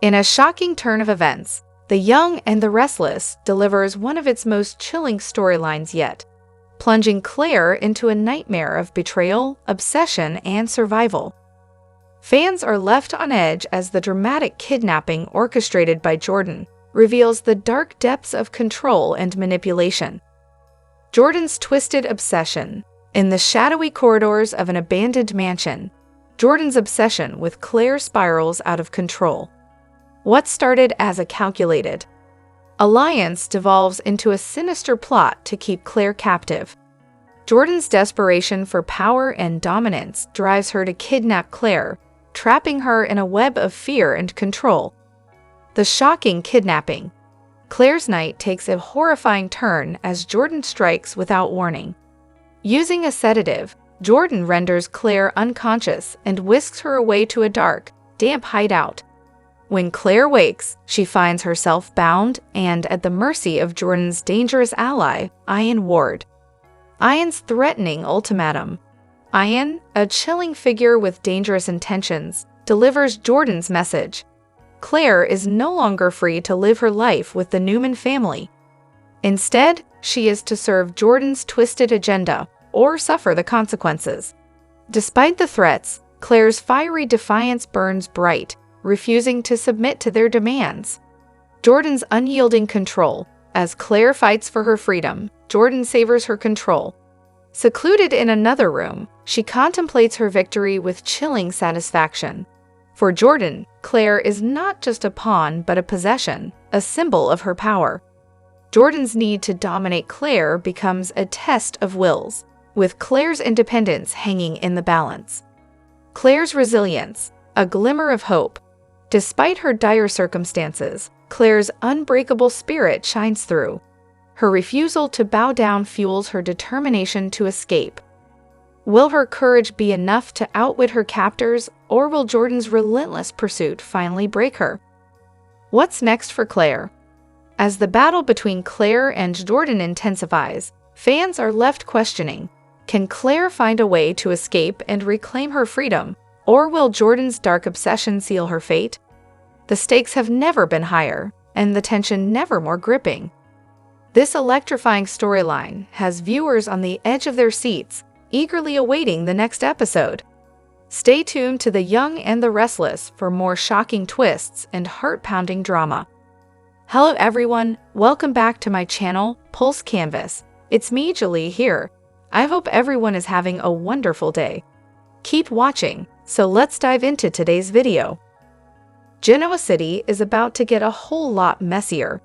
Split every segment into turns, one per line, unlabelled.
In a shocking turn of events, The Young and the Restless delivers one of its most chilling storylines yet, plunging Claire into a nightmare of betrayal, obsession, and survival. Fans are left on edge as the dramatic kidnapping orchestrated by Jordan reveals the dark depths of control and manipulation. Jordan's twisted obsession. In the shadowy corridors of an abandoned mansion, Jordan's obsession with Claire spirals out of control. What started as a calculated alliance devolves into a sinister plot to keep Claire captive. Jordan's desperation for power and dominance drives her to kidnap Claire, trapping her in a web of fear and control. The shocking kidnapping. Claire's night takes a horrifying turn as Jordan strikes without warning. Using a sedative, Jordan renders Claire unconscious and whisks her away to a dark, damp hideout. When Claire wakes, she finds herself bound and at the mercy of Jordan's dangerous ally, Ian Ward. Ian's threatening ultimatum. Ian, a chilling figure with dangerous intentions, delivers Jordan's message. Claire is no longer free to live her life with the Newman family. Instead, she is to serve Jordan's twisted agenda or suffer the consequences. Despite the threats, Claire's fiery defiance burns bright, refusing to submit to their demands. Jordan's unyielding control. As Claire fights for her freedom, Jordan savors her control. Secluded in another room, she contemplates her victory with chilling satisfaction. For Jordan, Claire is not just a pawn but a possession, a symbol of her power. Jordan's need to dominate Claire becomes a test of wills, with Claire's independence hanging in the balance. Claire's resilience, a glimmer of hope. Despite her dire circumstances, Claire's unbreakable spirit shines through. Her refusal to bow down fuels her determination to escape. Will her courage be enough to outwit her captors, or will Jordan's relentless pursuit finally break her? What's next for Claire? As the battle between Claire and Jordan intensifies, fans are left questioning, can Claire find a way to escape and reclaim her freedom, or will Jordan's dark obsession seal her fate? The stakes have never been higher, and the tension never more gripping. This electrifying storyline has viewers on the edge of their seats, eagerly awaiting the next episode. Stay tuned to The Young and the Restless for more shocking twists and heart-pounding drama. Hello everyone, welcome back to my channel, Pulse Canvas. It's me, Julie, here. I hope everyone is having a wonderful day. Keep watching, so let's dive into today's video. Genoa City is about to get a whole lot messier.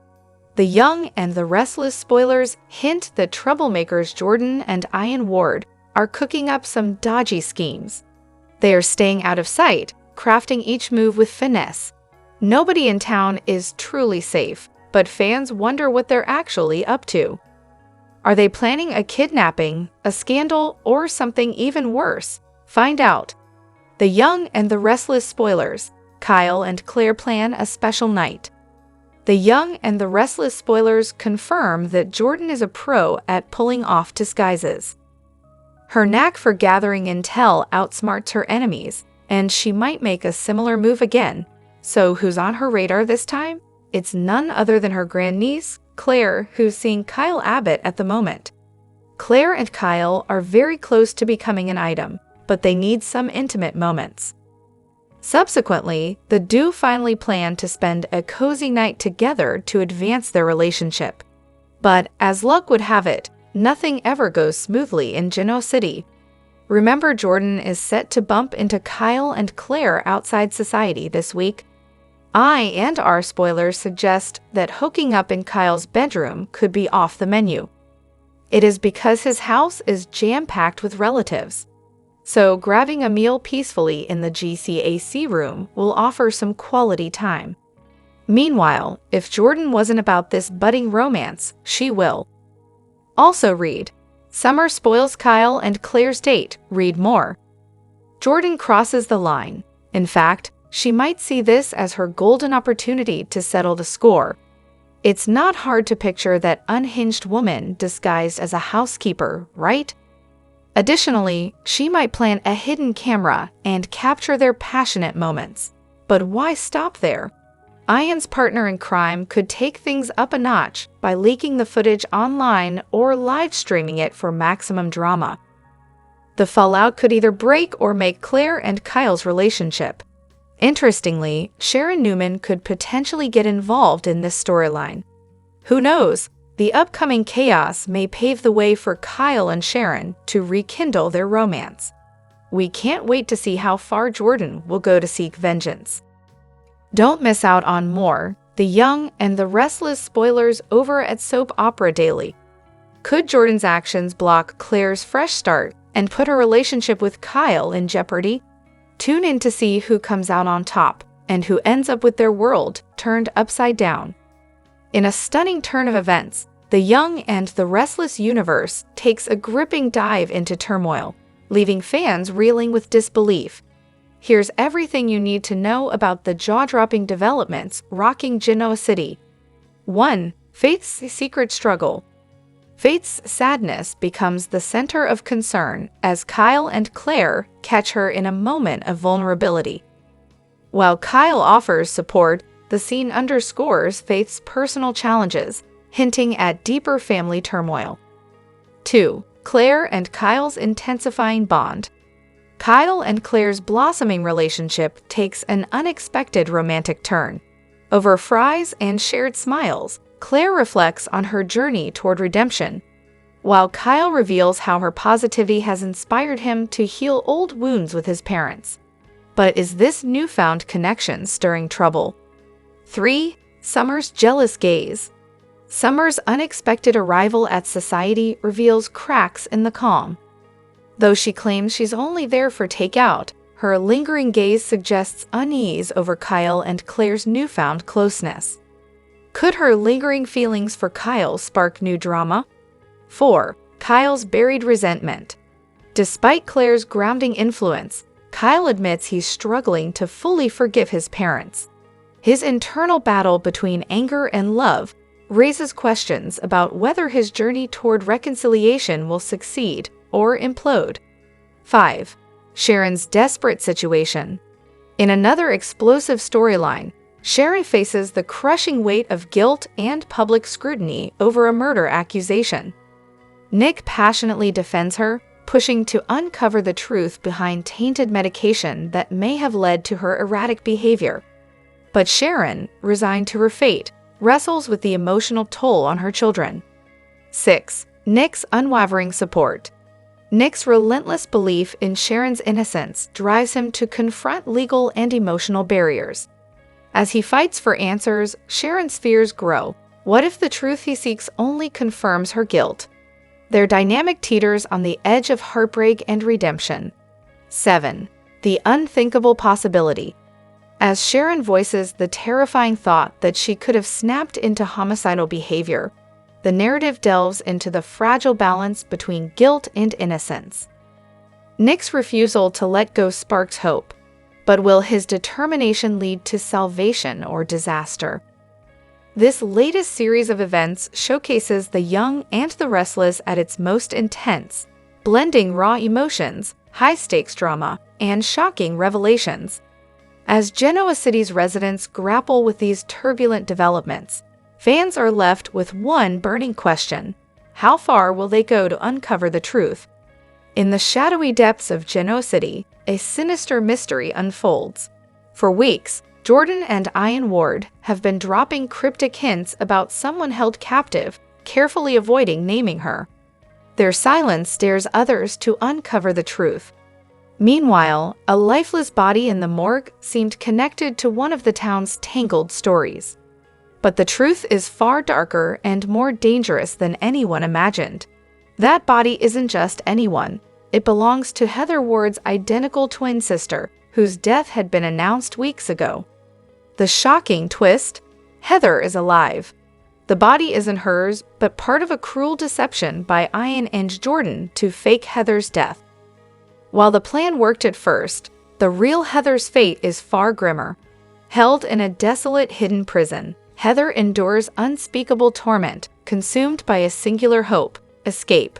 The Young and the Restless spoilers hint that troublemakers Jordan and Ian Ward are cooking up some dodgy schemes. They are staying out of sight, crafting each move with finesse. Nobody in town is truly safe, but fans wonder what they're actually up to. Are they planning a kidnapping, a scandal, or something even worse? Find out. The Young and the Restless spoilers. Kyle and Claire plan a special night. The Young and the Restless spoilers confirm that Jordan is a pro at pulling off disguises. Her knack for gathering intel outsmarts her enemies, and she might make a similar move again. So who's on her radar this time? It's none other than her grandniece, Claire, who's seeing Kyle Abbott at the moment. Claire and Kyle are very close to becoming an item, but they need some intimate moments. Subsequently, the duo finally plan to spend a cozy night together to advance their relationship. But, as luck would have it, nothing ever goes smoothly in Genoa City. Remember, Jordan is set to bump into Kyle and Claire outside society this week. Our spoilers suggest that hooking up in Kyle's bedroom could be off the menu. It is because his house is jam-packed with relatives. So grabbing a meal peacefully in the GCAC room will offer some quality time. Meanwhile, if Jordan wasn't about this budding romance, she will. Also read, Summer spoils Kyle and Claire's date, read more. Jordan crosses the line. In fact, she might see this as her golden opportunity to settle the score. It's not hard to picture that unhinged woman disguised as a housekeeper, right? Additionally, she might plant a hidden camera and capture their passionate moments. But why stop there? Ian's partner in crime could take things up a notch by leaking the footage online or live streaming it for maximum drama. The fallout could either break or make Claire and Kyle's relationship. Interestingly, Sharon Newman could potentially get involved in this storyline. Who knows? The upcoming chaos may pave the way for Kyle and Sharon to rekindle their romance. We can't wait to see how far Jordan will go to seek vengeance. Don't miss out on more The Young and the Restless spoilers over at Soap Opera Daily. Could Jordan's actions block Claire's fresh start and put her relationship with Kyle in jeopardy? Tune in to see who comes out on top and who ends up with their world turned upside down. In a stunning turn of events, The Young and the Restless universe takes a gripping dive into turmoil, leaving fans reeling with disbelief. Here's everything you need to know about the jaw-dropping developments rocking Genoa City. 1. Faith's secret struggle. Faith's sadness becomes the center of concern as Kyle and Claire catch her in a moment of vulnerability. While Kyle offers support, the scene underscores Faith's personal challenges, hinting at deeper family turmoil. 2. Claire and Kyle's intensifying bond. Kyle and Claire's blossoming relationship takes an unexpected romantic turn. Over fries and shared smiles, Claire reflects on her journey toward redemption, while Kyle reveals how her positivity has inspired him to heal old wounds with his parents. But is this newfound connection stirring trouble? 3. Summer's jealous gaze. Summer's unexpected arrival at society reveals cracks in the calm. Though she claims she's only there for takeout, her lingering gaze suggests unease over Kyle and Claire's newfound closeness. Could her lingering feelings for Kyle spark new drama? 4. Kyle's buried resentment. Despite Claire's grounding influence, Kyle admits he's struggling to fully forgive his parents. His internal battle between anger and love raises questions about whether his journey toward reconciliation will succeed or implode. 5. Sharon's desperate situation. In another explosive storyline, Sharon faces the crushing weight of guilt and public scrutiny over a murder accusation. Nick passionately defends her, pushing to uncover the truth behind tainted medication that may have led to her erratic behavior. But Sharon, resigned to her fate, wrestles with the emotional toll on her children. 6. Nick's unwavering support. Nick's relentless belief in Sharon's innocence drives him to confront legal and emotional barriers. As he fights for answers, Sharon's fears grow. What if the truth he seeks only confirms her guilt? Their dynamic teeters on the edge of heartbreak and redemption. 7. The unthinkable possibility. As Sharon voices the terrifying thought that she could have snapped into homicidal behavior, the narrative delves into the fragile balance between guilt and innocence. Nick's refusal to let go sparks hope, but will his determination lead to salvation or disaster? This latest series of events showcases the young and the restless at its most intense, blending raw emotions, high-stakes drama, and shocking revelations. As Genoa City's residents grapple with these turbulent developments, fans are left with one burning question: how far will they go to uncover the truth? In the shadowy depths of Genoa City, a sinister mystery unfolds. For weeks, Jordan and Ian Ward have been dropping cryptic hints about someone held captive, carefully avoiding naming her. Their silence dares others to uncover the truth. Meanwhile, a lifeless body in the morgue seemed connected to one of the town's tangled stories. But the truth is far darker and more dangerous than anyone imagined. That body isn't just anyone. It belongs to Heather Ward's identical twin sister, whose death had been announced weeks ago. The shocking twist: Heather is alive. The body isn't hers, but part of a cruel deception by Ian and Jordan to fake Heather's death. While the plan worked at first, the real Heather's fate is far grimmer. Held in a desolate hidden prison, Heather endures unspeakable torment, consumed by a singular hope: escape.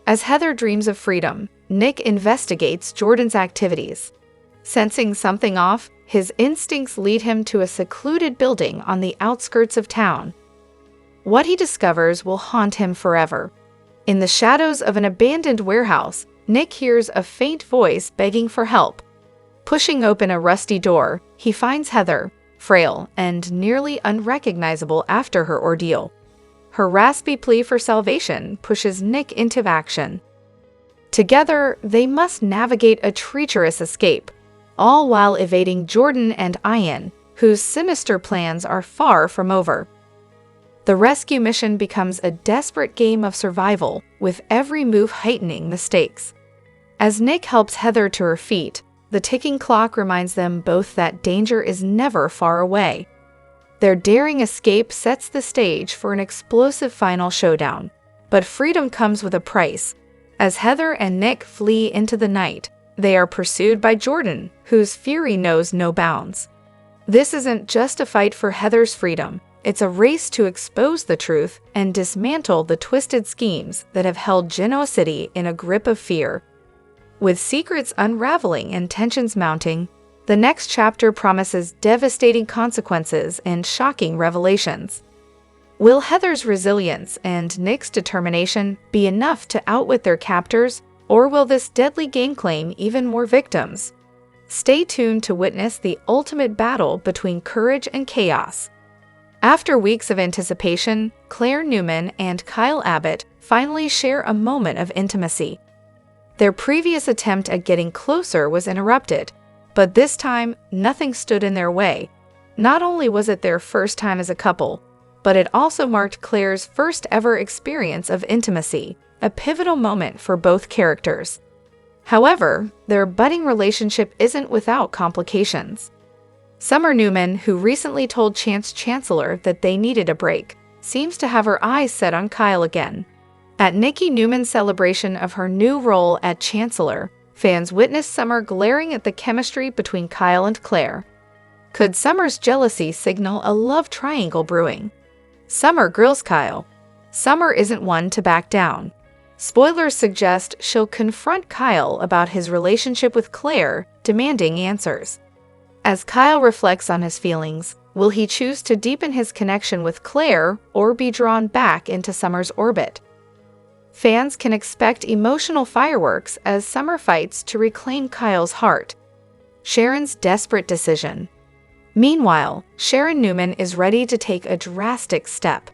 As Heather dreams of freedom, Nick investigates Jordan's activities. Sensing something off, his instincts lead him to a secluded building on the outskirts of town. What he discovers will haunt him forever. In the shadows of an abandoned warehouse, Nick hears a faint voice begging for help. Pushing open a rusty door, he finds Heather, frail and nearly unrecognizable after her ordeal. Her raspy plea for salvation pushes Nick into action. Together, they must navigate a treacherous escape, all while evading Jordan and Ian, whose sinister plans are far from over. The rescue mission becomes a desperate game of survival, with every move heightening the stakes. As Nick helps Heather to her feet, the ticking clock reminds them both that danger is never far away. Their daring escape sets the stage for an explosive final showdown, but freedom comes with a price. As Heather and Nick flee into the night, they are pursued by Jordan, whose fury knows no bounds. This isn't just a fight for Heather's freedom, it's a race to expose the truth and dismantle the twisted schemes that have held Genoa City in a grip of fear. With secrets unraveling and tensions mounting, the next chapter promises devastating consequences and shocking revelations. Will Heather's resilience and Nick's determination be enough to outwit their captors, or will this deadly game claim even more victims? Stay tuned to witness the ultimate battle between courage and chaos. After weeks of anticipation, Claire Newman and Kyle Abbott finally share a moment of intimacy. Their previous attempt at getting closer was interrupted, but this time, nothing stood in their way. Not only was it their first time as a couple, but it also marked Claire's first ever experience of intimacy, a pivotal moment for both characters. However, their budding relationship isn't without complications. Summer Newman, who recently told Chance Chancellor that they needed a break, seems to have her eyes set on Kyle again. At Nikki Newman's celebration of her new role at Chancellor, fans witnessed Summer glaring at the chemistry between Kyle and Claire. Could Summer's jealousy signal a love triangle brewing? Summer grills Kyle. Summer isn't one to back down. Spoilers suggest she'll confront Kyle about his relationship with Claire, demanding answers. As Kyle reflects on his feelings, will he choose to deepen his connection with Claire or be drawn back into Summer's orbit? Fans can expect emotional fireworks as Summer fights to reclaim Kyle's heart. Sharon's desperate decision. Meanwhile, Sharon Newman is ready to take a drastic step.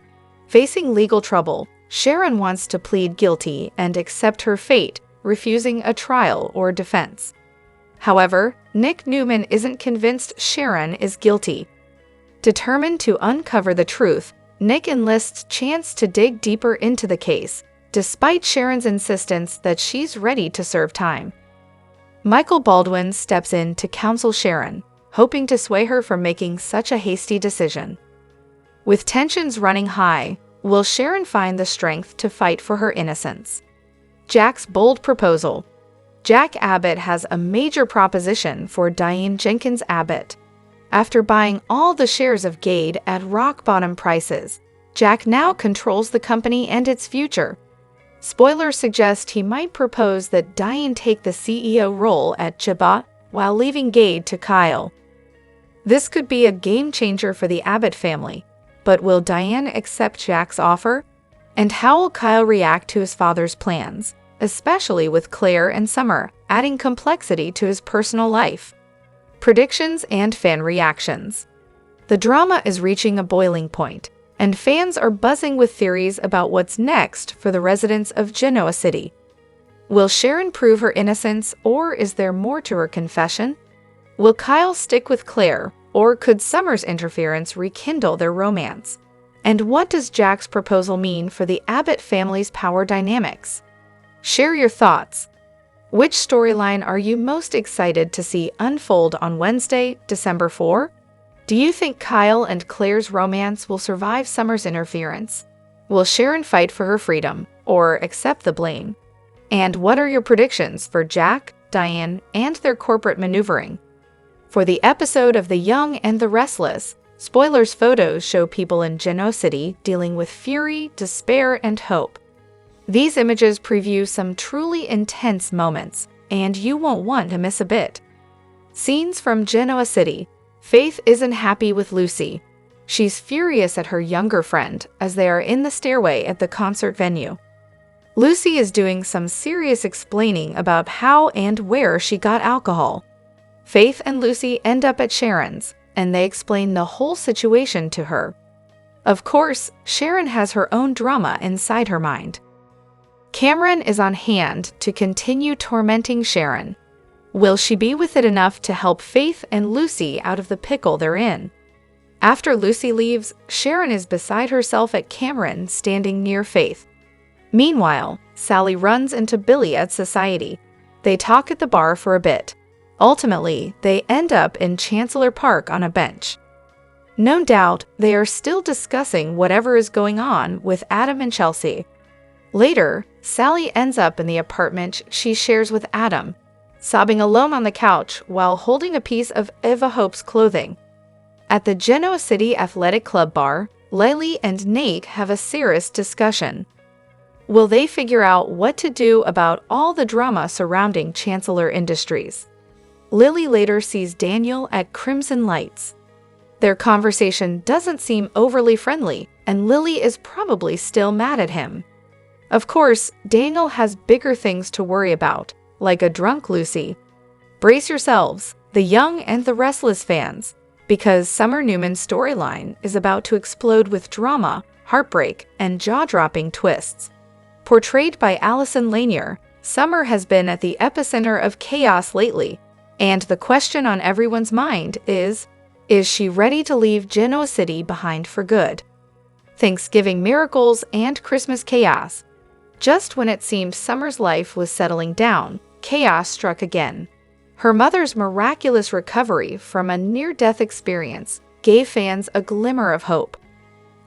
Facing legal trouble, Sharon wants to plead guilty and accept her fate, refusing a trial or defense. However, Nick Newman isn't convinced Sharon is guilty. Determined to uncover the truth, Nick enlists Chance to dig deeper into the case, despite Sharon's insistence that she's ready to serve time. Michael Baldwin steps in to counsel Sharon, hoping to sway her from making such a hasty decision. With tensions running high, will Sharon find the strength to fight for her innocence? Jack's bold proposal. Jack Abbott has a major proposition for Diane Jenkins Abbott. After buying all the shares of Gade at rock-bottom prices, Jack now controls the company and its future. Spoilers suggest he might propose that Diane take the CEO role at Jabba while leaving Gade to Kyle. This could be a game-changer for the Abbott family, but will Diane accept Jack's offer? And how will Kyle react to his father's plans, especially with Claire and Summer adding complexity to his personal life? Predictions and fan reactions. The drama is reaching a boiling point, and fans are buzzing with theories about what's next for the residents of Genoa City. Will Sharon prove her innocence, or is there more to her confession? Will Kyle stick with Claire, or could Summer's interference rekindle their romance? And what does Jack's proposal mean for the Abbott family's power dynamics? Share your thoughts. Which storyline are you most excited to see unfold on Wednesday, December 4? Do you think Kyle and Claire's romance will survive Summer's interference? Will Sharon fight for her freedom, or accept the blame? And what are your predictions for Jack, Diane, and their corporate maneuvering? For the episode of The Young and the Restless, spoilers photos show people in Genoa City dealing with fury, despair, and hope. These images preview some truly intense moments, and you won't want to miss a bit. Scenes from Genoa City. Faith isn't happy with Lucy. She's furious at her younger friend as they are in the stairway at the concert venue. Lucy is doing some serious explaining about how and where she got alcohol. Faith and Lucy end up at Sharon's, and they explain the whole situation to her. Of course, Sharon has her own drama inside her mind. Cameron is on hand to continue tormenting Sharon. Will she be with it enough to help Faith and Lucy out of the pickle they're in? After Lucy leaves, Sharon is beside herself at Cameron, standing near Faith. Meanwhile, Sally runs into Billy at Society. They talk at the bar for a bit. Ultimately, they end up in Chancellor Park on a bench. No doubt, they are still discussing whatever is going on with Adam and Chelsea. Later, Sally ends up in the apartment she shares with Adam, sobbing alone on the couch while holding a piece of Eva Hope's clothing. At the Genoa City Athletic Club bar, Lily and Nate have a serious discussion. Will they figure out what to do about all the drama surrounding Chancellor Industries? Lily later sees Daniel at Crimson Lights. Their conversation doesn't seem overly friendly, and Lily is probably still mad at him. Of course, Daniel has bigger things to worry about, like a drunk Lucy. Brace yourselves, the young and the restless fans, because Summer Newman's storyline is about to explode with drama, heartbreak, and jaw-dropping twists. Portrayed by Allison Lanier, Summer has been at the epicenter of chaos lately, and the question on everyone's mind is she ready to leave Genoa City behind for good? Thanksgiving miracles and Christmas chaos. Just when it seemed Summer's life was settling down, chaos struck again. Her mother's miraculous recovery from a near-death experience gave fans a glimmer of hope.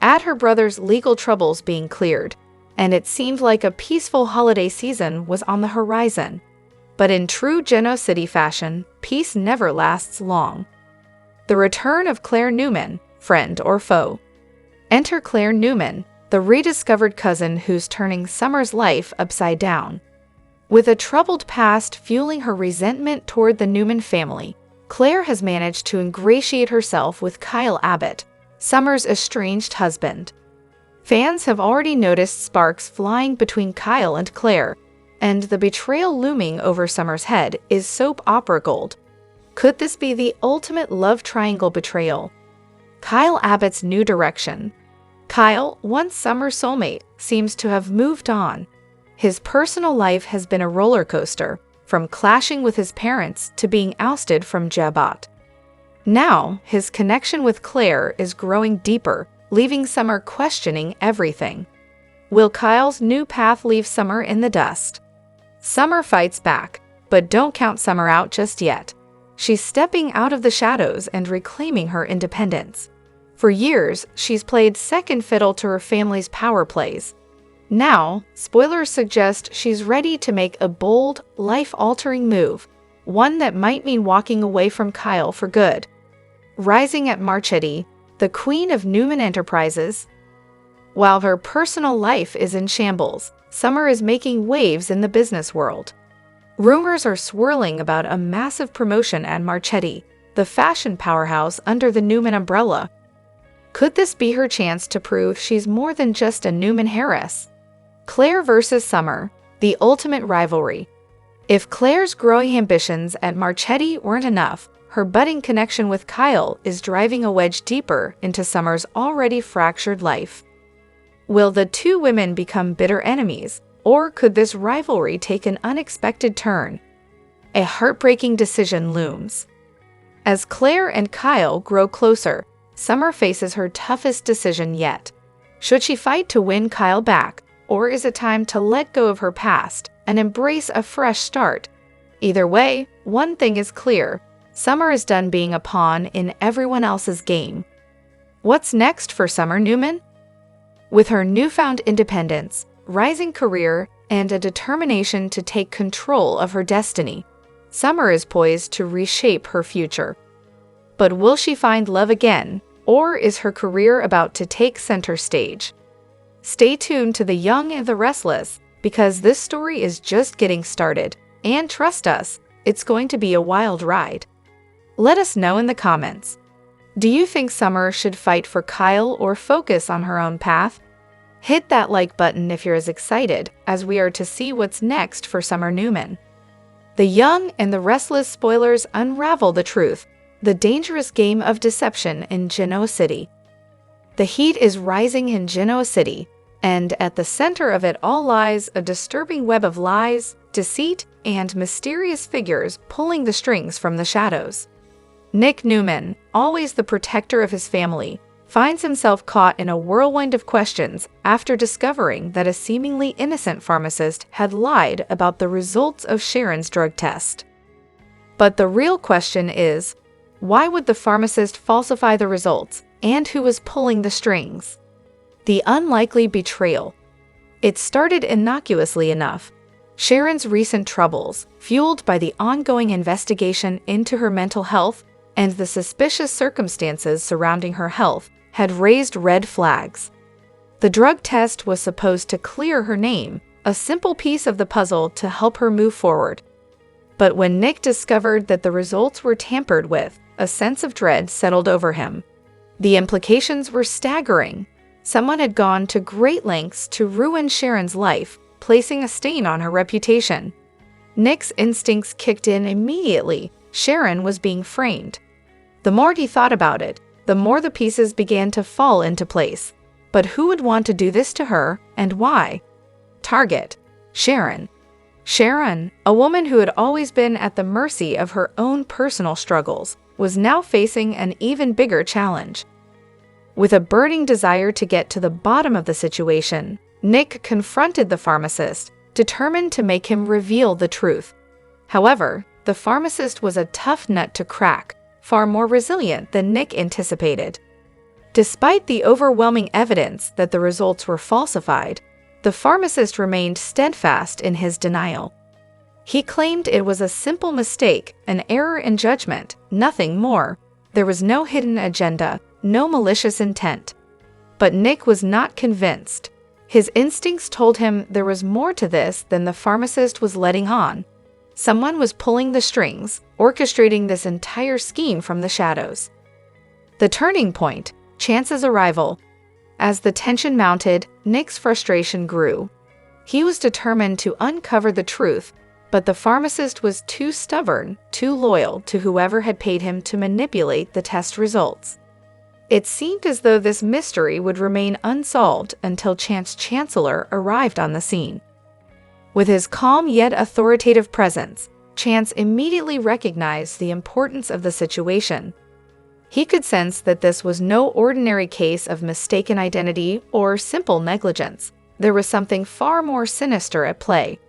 Add her brother's legal troubles being cleared, and it seemed like a peaceful holiday season was on the horizon. But in true Genoa City fashion, peace never lasts long. The return of Claire Newman, friend or foe. Enter Claire Newman, the rediscovered cousin who's turning Summer's life upside down. With a troubled past fueling her resentment toward the Newman family, Claire has managed to ingratiate herself with Kyle Abbott, Summer's estranged husband. Fans have already noticed sparks flying between Kyle and Claire, and the betrayal looming over Summer's head is soap opera gold. Could this be the ultimate love triangle betrayal? Kyle Abbott's new direction. Kyle, once Summer's soulmate, seems to have moved on. His personal life has been a roller coaster, from clashing with his parents to being ousted from Jabot. Now, his connection with Claire is growing deeper, leaving Summer questioning everything. Will Kyle's new path leave Summer in the dust? Summer fights back, but don't count Summer out just yet. She's stepping out of the shadows and reclaiming her independence. For years, she's played second fiddle to her family's power plays. Now, spoilers suggest she's ready to make a bold, life-altering move, one that might mean walking away from Kyle for good. Rising at Marchetti, the queen of Newman Enterprises. While her personal life is in shambles, Summer is making waves in the business world. Rumors are swirling about a massive promotion at Marchetti, the fashion powerhouse under the Newman umbrella. Could this be her chance to prove she's more than just a Newman heiress? Claire versus Summer, the ultimate rivalry. If Claire's growing ambitions at Marchetti weren't enough, her budding connection with Kyle is driving a wedge deeper into Summer's already fractured life. Will the two women become bitter enemies, or could this rivalry take an unexpected turn? A heartbreaking decision looms. As Claire and Kyle grow closer, Summer faces her toughest decision yet. Should she fight to win Kyle back, or is it time to let go of her past and embrace a fresh start? Either way, one thing is clear: Summer is done being a pawn in everyone else's game. What's next for Summer Newman? With her newfound independence, rising career, and a determination to take control of her destiny, Summer is poised to reshape her future. But will she find love again, or is her career about to take center stage? Stay tuned to The Young and the Restless, because this story is just getting started, and trust us, it's going to be a wild ride. Let us know in the comments. Do you think Summer should fight for Kyle or focus on her own path? Hit that like button if you're as excited as we are to see what's next for Summer Newman. The Young and the Restless spoilers unravel the truth, the dangerous game of deception in Genoa City. The heat is rising in Genoa City, and at the center of it all lies a disturbing web of lies, deceit, and mysterious figures pulling the strings from the shadows. Nick Newman, always the protector of his family, finds himself caught in a whirlwind of questions after discovering that a seemingly innocent pharmacist had lied about the results of Sharon's drug test. But the real question is, why would the pharmacist falsify the results, and who was pulling the strings? The unlikely betrayal. It started innocuously enough. Sharon's recent troubles, fueled by the ongoing investigation into her mental health and the suspicious circumstances surrounding her health, had raised red flags. The drug test was supposed to clear her name, a simple piece of the puzzle to help her move forward. But when Nick discovered that the results were tampered with, a sense of dread settled over him. The implications were staggering. Someone had gone to great lengths to ruin Sharon's life, placing a stain on her reputation. Nick's instincts kicked in immediately. Sharon was being framed. The more he thought about it, the more the pieces began to fall into place. But who would want to do this to her, and why? Target: Sharon. Sharon, a woman who had always been at the mercy of her own personal struggles, was now facing an even bigger challenge. With a burning desire to get to the bottom of the situation, Nick confronted the pharmacist, determined to make him reveal the truth. However, the pharmacist was a tough nut to crack, far more resilient than Nick anticipated. Despite the overwhelming evidence that the results were falsified, the pharmacist remained steadfast in his denial. He claimed it was a simple mistake, an error in judgment, nothing more. There was no hidden agenda, no malicious intent. But Nick was not convinced. His instincts told him there was more to this than the pharmacist was letting on. Someone was pulling the strings, orchestrating this entire scheme from the shadows. The turning point: Chance's arrival. As the tension mounted, Nick's frustration grew. He was determined to uncover the truth, but the pharmacist was too stubborn, too loyal to whoever had paid him to manipulate the test results. It seemed as though this mystery would remain unsolved until Chance Chancellor arrived on the scene. With his calm yet authoritative presence, Chance immediately recognized the importance of the situation. He could sense that this was no ordinary case of mistaken identity or simple negligence. There was something far more sinister at play.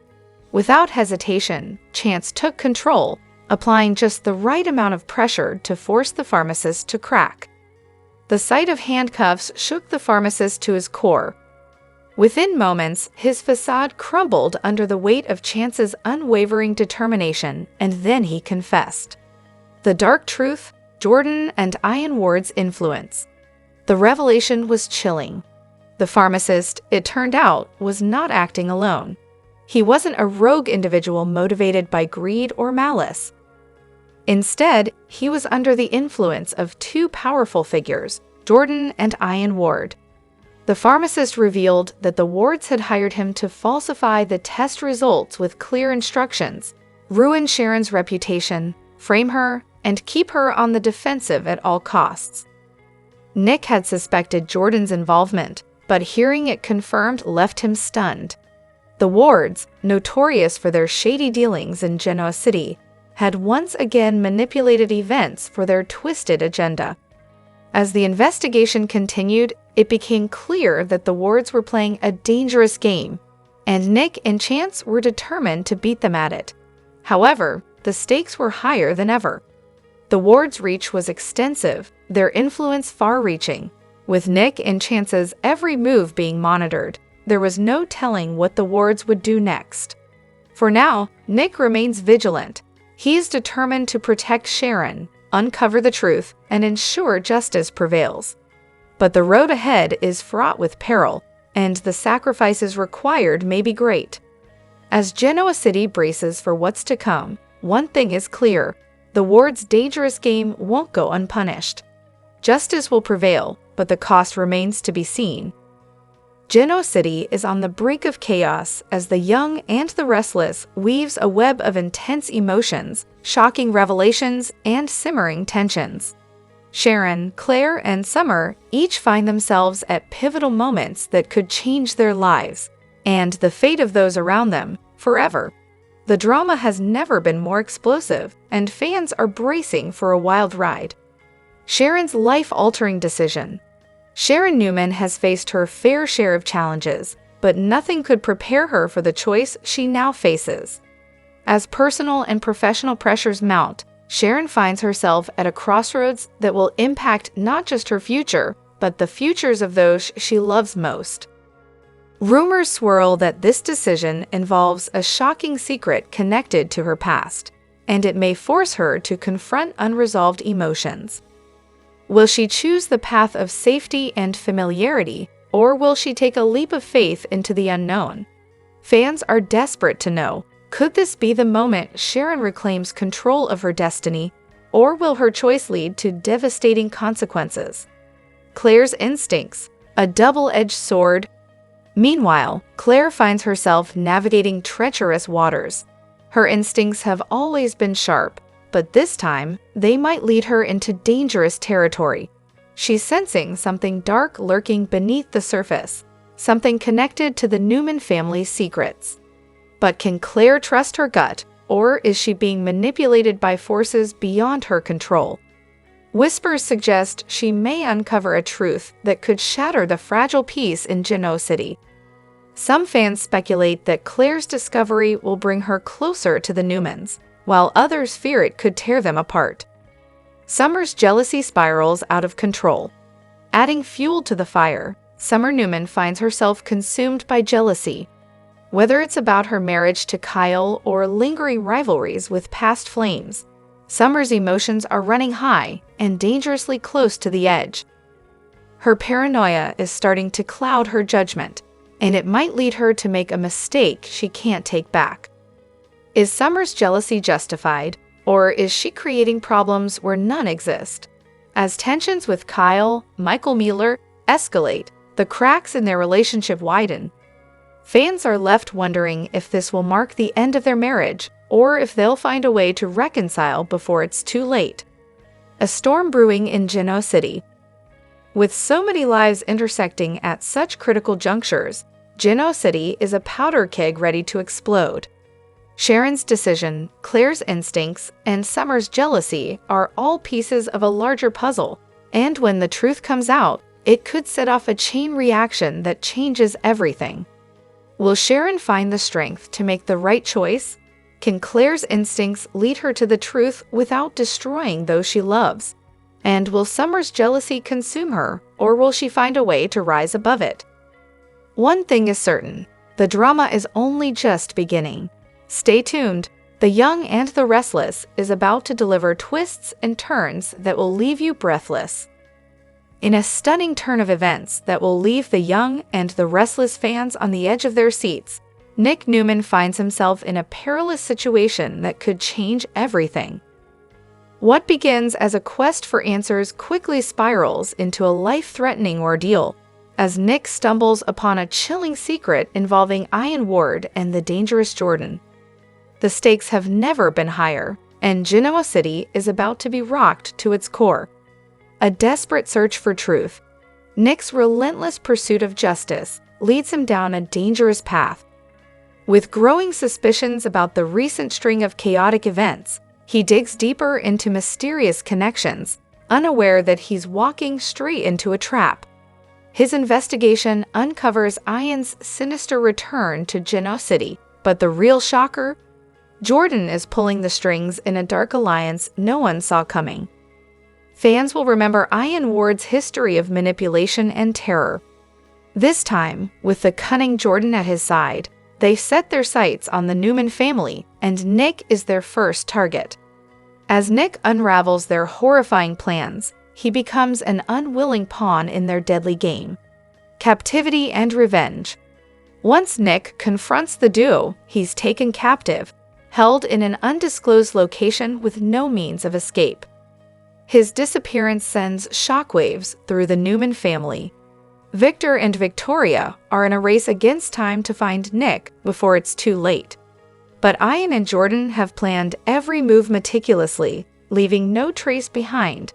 Without hesitation, Chance took control, applying just the right amount of pressure to force the pharmacist to crack. The sight of handcuffs shook the pharmacist to his core. Within moments, his facade crumbled under the weight of Chance's unwavering determination, and then he confessed. The dark truth: Jordan and Ian Ward's influence. The revelation was chilling. The pharmacist, it turned out, was not acting alone. He wasn't a rogue individual motivated by greed or malice. Instead, he was under the influence of two powerful figures, Jordan and Ian Ward. The pharmacist revealed that the Wards had hired him to falsify the test results with clear instructions, ruin Sharon's reputation, frame her, and keep her on the defensive at all costs. Nick had suspected Jordan's involvement, but hearing it confirmed left him stunned. The Wards, notorious for their shady dealings in Genoa City, had once again manipulated events for their twisted agenda. As the investigation continued, it became clear that the Wards were playing a dangerous game, and Nick and Chance were determined to beat them at it. However, the stakes were higher than ever. The Wards' reach was extensive, their influence far-reaching. With Nick and Chance's every move being monitored, there was no telling what the Wards would do next. For now, Nick remains vigilant. He is determined to protect Sharon, uncover the truth, and ensure justice prevails. But the road ahead is fraught with peril, and the sacrifices required may be great. As Genoa City braces for what's to come, one thing is clear: the ward's dangerous game won't go unpunished. Justice will prevail, but the cost remains to be seen. Genoa City is on the brink of chaos as the young and the restless weaves a web of intense emotions, shocking revelations, and simmering tensions. Sharon, Claire, and Summer each find themselves at pivotal moments that could change their lives, and the fate of those around them, forever. The drama has never been more explosive, and fans are bracing for a wild ride. Sharon's life-altering decision. Sharon Newman has faced her fair share of challenges, but nothing could prepare her for the choice she now faces. As personal and professional pressures mount, Sharon finds herself at a crossroads that will impact not just her future, but the futures of those she loves most. Rumors swirl that this decision involves a shocking secret connected to her past, and it may force her to confront unresolved emotions. Will she choose the path of safety and familiarity, or will she take a leap of faith into the unknown? Fans are desperate to know, could this be the moment Sharon reclaims control of her destiny, or will her choice lead to devastating consequences? Claire's instincts, a double-edged sword. Meanwhile, Claire finds herself navigating treacherous waters. Her instincts have always been sharp, but this time, they might lead her into dangerous territory. She's sensing something dark lurking beneath the surface, something connected to the Newman family's secrets. But can Claire trust her gut, or is she being manipulated by forces beyond her control? Whispers suggest she may uncover a truth that could shatter the fragile peace in Genoa City. Some fans speculate that Claire's discovery will bring her closer to the Newmans, while others fear it could tear them apart. Summer's jealousy spirals out of control. Adding fuel to the fire, Summer Newman finds herself consumed by jealousy. Whether it's about her marriage to Kyle or lingering rivalries with past flames, Summer's emotions are running high and dangerously close to the edge. Her paranoia is starting to cloud her judgment, and it might lead her to make a mistake she can't take back. Is Summer's jealousy justified, or is she creating problems where none exist? As tensions with Kyle, Michael Mueller escalate, the cracks in their relationship widen. Fans are left wondering if this will mark the end of their marriage, or if they'll find a way to reconcile before it's too late. A storm brewing in Genoa City. With so many lives intersecting at such critical junctures, Genoa City is a powder keg ready to explode. Sharon's decision, Claire's instincts, and Summer's jealousy are all pieces of a larger puzzle, and when the truth comes out, it could set off a chain reaction that changes everything. Will Sharon find the strength to make the right choice? Can Claire's instincts lead her to the truth without destroying those she loves? And will Summer's jealousy consume her, or will she find a way to rise above it? One thing is certain, the drama is only just beginning. Stay tuned, The Young and the Restless is about to deliver twists and turns that will leave you breathless. In a stunning turn of events that will leave the Young and the Restless fans on the edge of their seats, Nick Newman finds himself in a perilous situation that could change everything. What begins as a quest for answers quickly spirals into a life-threatening ordeal, as Nick stumbles upon a chilling secret involving Ian Ward and the dangerous Jordan. The stakes have never been higher, and Genoa City is about to be rocked to its core. A desperate search for truth, Nick's relentless pursuit of justice leads him down a dangerous path. With growing suspicions about the recent string of chaotic events, he digs deeper into mysterious connections, unaware that he's walking straight into a trap. His investigation uncovers Ian's sinister return to Genoa City, but the real shocker? Jordan is pulling the strings in a dark alliance no one saw coming. Fans will remember Ian Ward's history of manipulation and terror. This time, with the cunning Jordan at his side, they've set their sights on the Newman family, and Nick is their first target. As Nick unravels their horrifying plans, he becomes an unwilling pawn in their deadly game. Captivity and revenge. Once Nick confronts the duo he's taken captive, held in an undisclosed location with no means of escape. His disappearance sends shockwaves through the Newman family. Victor and Victoria are in a race against time to find Nick before it's too late. But Ian and Jordan have planned every move meticulously, leaving no trace behind.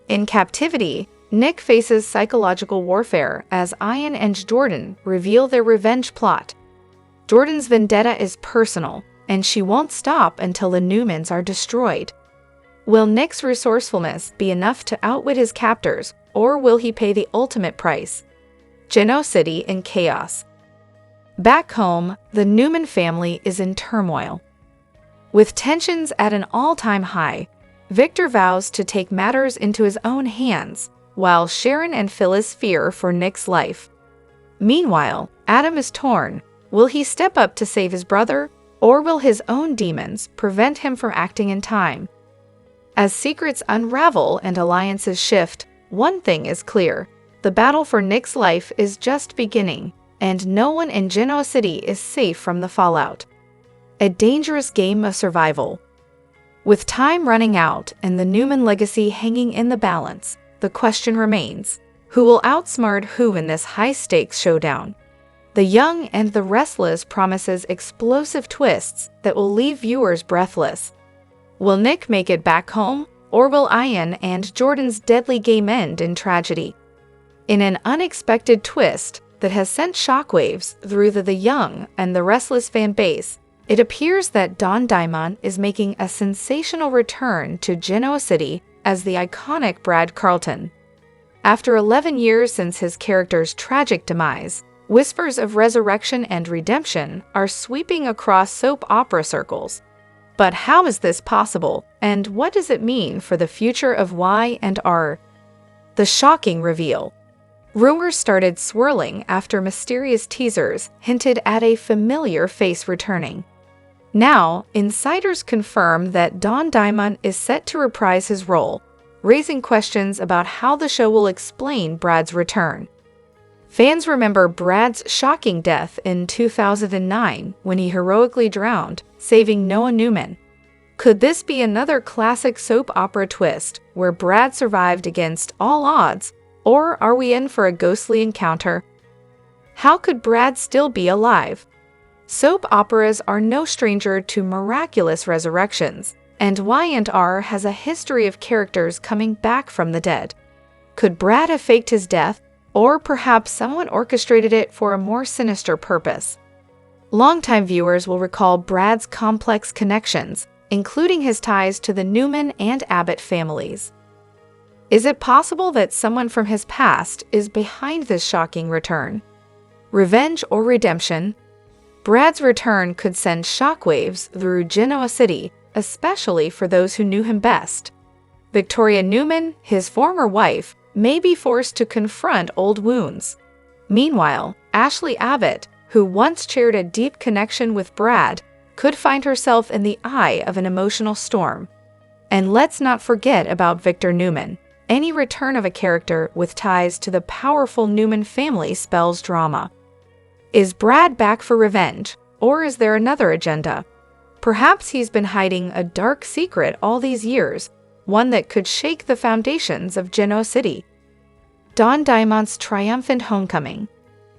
In captivity, Nick faces psychological warfare as Ian and Jordan reveal their revenge plot. Jordan's vendetta is personal, and she won't stop until the Newmans are destroyed. Will Nick's resourcefulness be enough to outwit his captors, or will he pay the ultimate price? Genoa City in chaos. Back home, the Newman family is in turmoil. With tensions at an all-time high, Victor vows to take matters into his own hands, while Sharon and Phyllis fear for Nick's life. Meanwhile, Adam is torn. Will he step up to save his brother, or will his own demons prevent him from acting in time? As secrets unravel and alliances shift, one thing is clear: the battle for Nick's life is just beginning, and no one in Genoa City is safe from the fallout. A dangerous game of survival. With time running out and the Newman legacy hanging in the balance, the question remains: who will outsmart who in this high-stakes showdown? The Young and the Restless promises explosive twists that will leave viewers breathless. Will Nick make it back home, or will Ian and Jordan's deadly game end in tragedy? In an unexpected twist that has sent shockwaves through the Young and the Restless fan base, it appears that Don Diamond is making a sensational return to Genoa City as the iconic Brad Carlton. After 11 years since his character's tragic demise, whispers of resurrection and redemption are sweeping across soap opera circles. But how is this possible, and what does it mean for the future of Y&R? The shocking reveal. Rumors started swirling after mysterious teasers hinted at a familiar face returning. Now, insiders confirm that Don Diamond is set to reprise his role, raising questions about how the show will explain Brad's return. Fans remember Brad's shocking death in 2009 when he heroically drowned, saving Noah Newman. Could this be another classic soap opera twist where Brad survived against all odds, or are we in for a ghostly encounter? How could Brad still be alive? Soap operas are no stranger to miraculous resurrections, and Y&R has a history of characters coming back from the dead. Could Brad have faked his death, or perhaps someone orchestrated it for a more sinister purpose? Longtime viewers will recall Brad's complex connections, including his ties to the Newman and Abbott families. Is it possible that someone from his past is behind this shocking return? Revenge or redemption? Brad's return could send shockwaves through Genoa City, especially for those who knew him best. Victoria Newman, his former wife, may be forced to confront old wounds. Meanwhile, Ashley Abbott, who once shared a deep connection with Brad, could find herself in the eye of an emotional storm. And let's not forget about Victor Newman. Any return of a character with ties to the powerful Newman family spells drama. Is Brad back for revenge, or is there another agenda? Perhaps he's been hiding a dark secret all these years, one that could shake the foundations of Genoa City. Don Diamond's triumphant homecoming.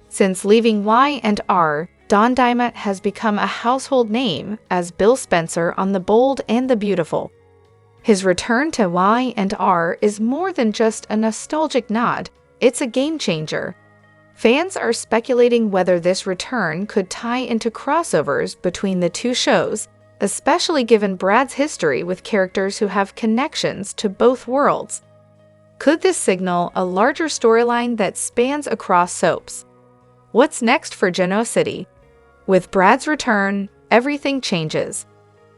Since leaving Y&R, Don Diamond has become a household name as Bill Spencer on The Bold and the Beautiful. His return to Y&R is more than just a nostalgic nod, it's a game changer. Fans are speculating whether this return could tie into crossovers between the two shows, especially given Brad's history with characters who have connections to both worlds. Could this signal a larger storyline that spans across soaps? What's next for Genoa City? With Brad's return, everything changes.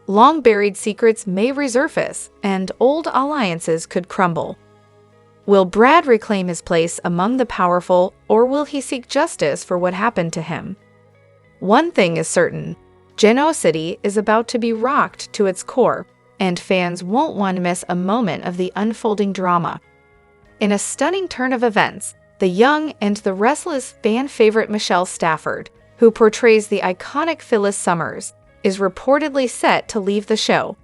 Long-buried secrets may resurface, and old alliances could crumble. Will Brad reclaim his place among the powerful, or will he seek justice for what happened to him? One thing is certain: Genoa City is about to be rocked to its core, and fans won't want to miss a moment of the unfolding drama. In a stunning turn of events, the Young and the Restless fan favorite Michelle Stafford, who portrays the iconic Phyllis Summers, is reportedly set to leave the show.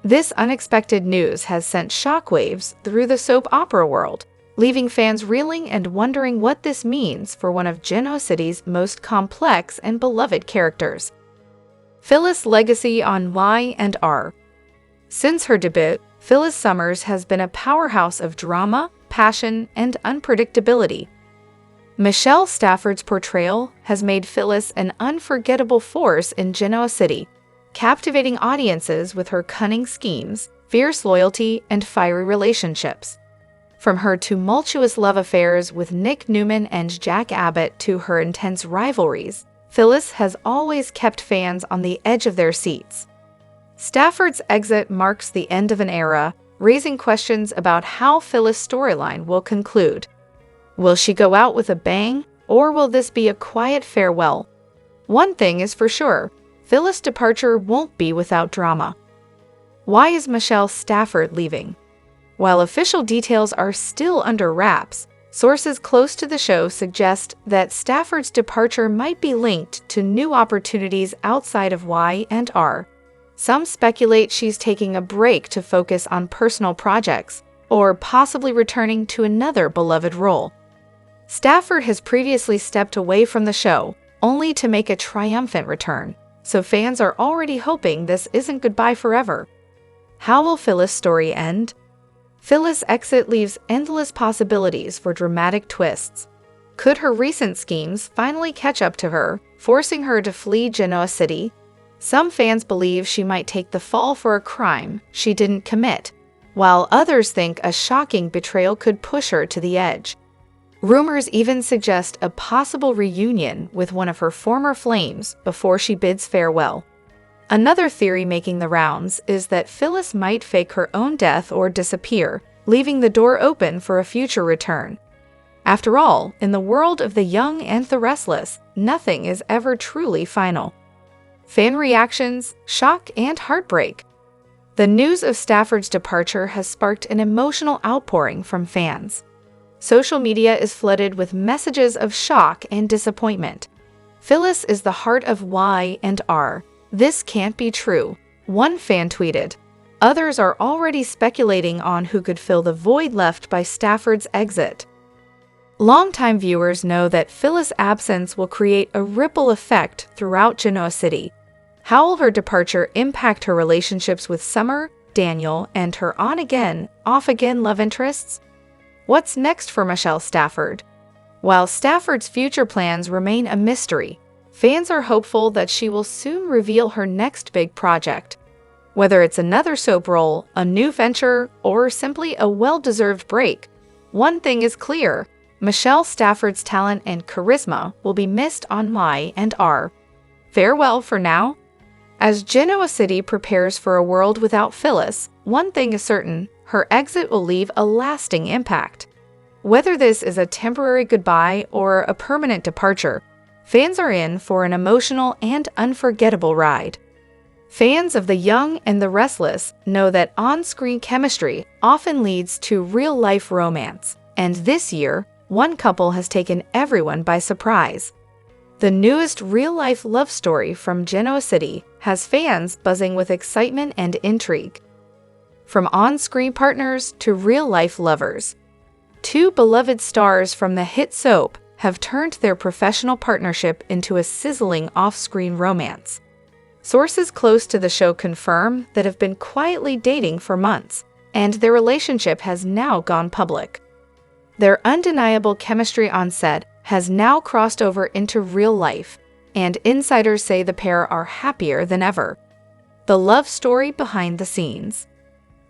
This unexpected news has sent shockwaves through the soap opera world, leaving fans reeling and wondering what this means for one of Genoa City's most complex and beloved characters. Phyllis' legacy on Y&R. Since her debut, Phyllis Summers has been a powerhouse of drama, passion, and unpredictability. Michelle Stafford's portrayal has made Phyllis an unforgettable force in Genoa City, captivating audiences with her cunning schemes, fierce loyalty, and fiery relationships. From her tumultuous love affairs with Nick Newman and Jack Abbott to her intense rivalries, Phyllis has always kept fans on the edge of their seats. Stafford's exit marks the end of an era, raising questions about how Phyllis' storyline will conclude. Will she go out with a bang, or will this be a quiet farewell? One thing is for sure, Phyllis' departure won't be without drama. Why is Michelle Stafford leaving? While official details are still under wraps, sources close to the show suggest that Stafford's departure might be linked to new opportunities outside of Y&R. Some speculate she's taking a break to focus on personal projects, or possibly returning to another beloved role. Stafford has previously stepped away from the show, only to make a triumphant return, so fans are already hoping this isn't goodbye forever. How will Phyllis' story end? Phyllis' exit leaves endless possibilities for dramatic twists. Could her recent schemes finally catch up to her, forcing her to flee Genoa City? Some fans believe she might take the fall for a crime she didn't commit, while others think a shocking betrayal could push her to the edge. Rumors even suggest a possible reunion with one of her former flames before she bids farewell. Another theory making the rounds is that Phyllis might fake her own death or disappear, leaving the door open for a future return. After all, in the world of the young and the restless, nothing is ever truly final. Fan reactions, shock, and heartbreak. The news of Stafford's departure has sparked an emotional outpouring from fans. Social media is flooded with messages of shock and disappointment. Phyllis is the heart of Y&R. This can't be true, one fan tweeted. Others are already speculating on who could fill the void left by Stafford's exit. Longtime viewers know that Phyllis' absence will create a ripple effect throughout Genoa City. How will her departure impact her relationships with Summer, Daniel, and her on-again, off-again love interests? What's next for Michelle Stafford? While Stafford's future plans remain a mystery, fans are hopeful that she will soon reveal her next big project. Whether it's another soap role, a new venture, or simply a well-deserved break, one thing is clear: Michelle Stafford's talent and charisma will be missed on Y&R. Farewell for now. As Genoa City prepares for a world without Phyllis, one thing is certain: her exit will leave a lasting impact. Whether this is a temporary goodbye or a permanent departure, fans are in for an emotional and unforgettable ride. Fans of the young and the restless know that on-screen chemistry often leads to real-life romance, and this year, one couple has taken everyone by surprise. The newest real-life love story from Genoa City has fans buzzing with excitement and intrigue. From on-screen partners to real-life lovers, two beloved stars from the hit soap have turned their professional partnership into a sizzling off-screen romance. Sources close to the show confirm that have been quietly dating for months, and their relationship has now gone public. Their undeniable chemistry on set has now crossed over into real life, and insiders say the pair are happier than ever. The love story behind the scenes.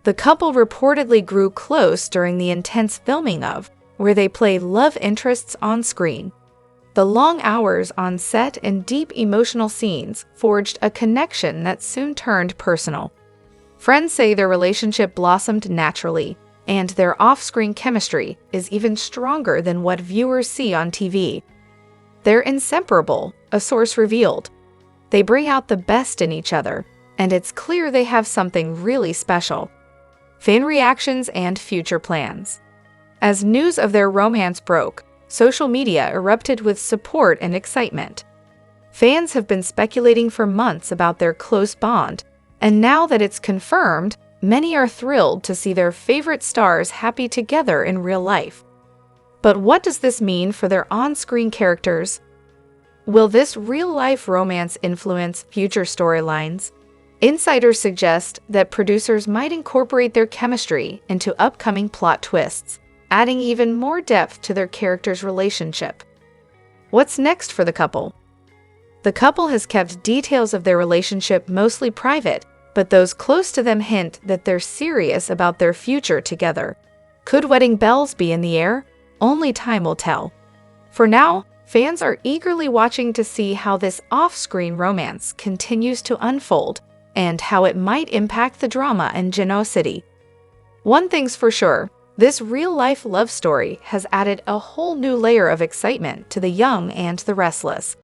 The couple reportedly grew close during the intense filming of, where they played love interests on screen. The long hours on set and deep emotional scenes forged a connection that soon turned personal. Friends say their relationship blossomed naturally, and their off-screen chemistry is even stronger than what viewers see on TV. They're inseparable, a source revealed. They bring out the best in each other, and it's clear they have something really special. Fan reactions and future plans. As news of their romance broke, social media erupted with support and excitement. Fans have been speculating for months about their close bond, and now that it's confirmed, many are thrilled to see their favorite stars happy together in real life. But what does this mean for their on-screen characters? Will this real-life romance influence future storylines? Insiders suggest that producers might incorporate their chemistry into upcoming plot twists, adding even more depth to their characters' relationship. What's next for the couple? The couple has kept details of their relationship mostly private, but those close to them hint that they're serious about their future together. Could wedding bells be in the air? Only time will tell. For now, fans are eagerly watching to see how this off-screen romance continues to unfold and how it might impact the drama in Genoa City. One thing's for sure, this real-life love story has added a whole new layer of excitement to the young and the restless.